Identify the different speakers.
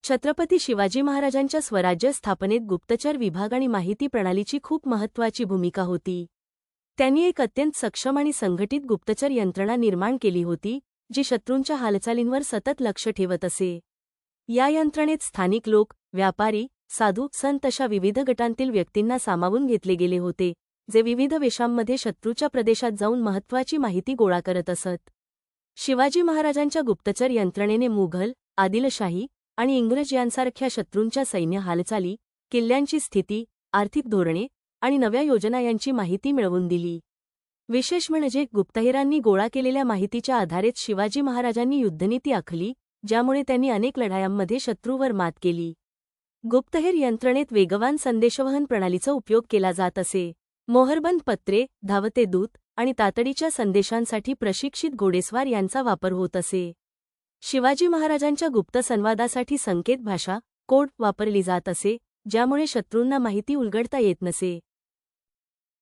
Speaker 1: छत्रपती शिवाजी महाराजांच्या स्वराज्य स्थापनेत गुप्तचर विभाग आणि माहिती प्रणालीची खूप महत्त्वाची भूमिका होती. त्यांनी एक अत्यंत सक्षम आणि संघटित गुप्तचर यंत्रणा निर्माण केली होती, जी शत्रूंच्या हालचालींवर सतत लक्ष ठेवत असे. या यंत्रणेत स्थानिक लोक, व्यापारी, साधू, संत अशा विविध गटांतील व्यक्तींना सामावून घेतले गेले होते, जे विविध वेशांमध्ये शत्रूच्या प्रदेशात जाऊन महत्त्वाची माहिती गोळा करत असत. शिवाजी महाराजांच्या गुप्तचर यंत्रणेने मुघल, आदिलशाही आणि इंग्रज यांसारख्या शत्रूंच्या सैन्य हालचाली, किल्ल्यांची स्थिती, आर्थिक धोरणे आणि नव्या योजना यांची माहिती मिळवून दिली. विशेष म्हणजे गुप्तहेरांनी गोळा केलेल्या माहितीच्या आधारेच शिवाजी महाराजांनी युद्धनीती आखली, ज्यामुळे त्यांनी अनेक लढायांमध्ये शत्रूवर मात केली. गुप्तहेर यंत्रणेत वेगवान संदेशवहन प्रणालीचा उपयोग केला जात असे. मोहरबंद पत्रे, धावते दूत आणि तातडीच्या संदेशांसाठी प्रशिक्षित घोडेस्वार यांचा वापर होत असे. शिवाजी महाराजांच्या गुप्त संवादासाठी संकेत भाषा, कोड वापरली जात असे, ज्यामुळे शत्रूंना माहिती उलगडता येत नसे.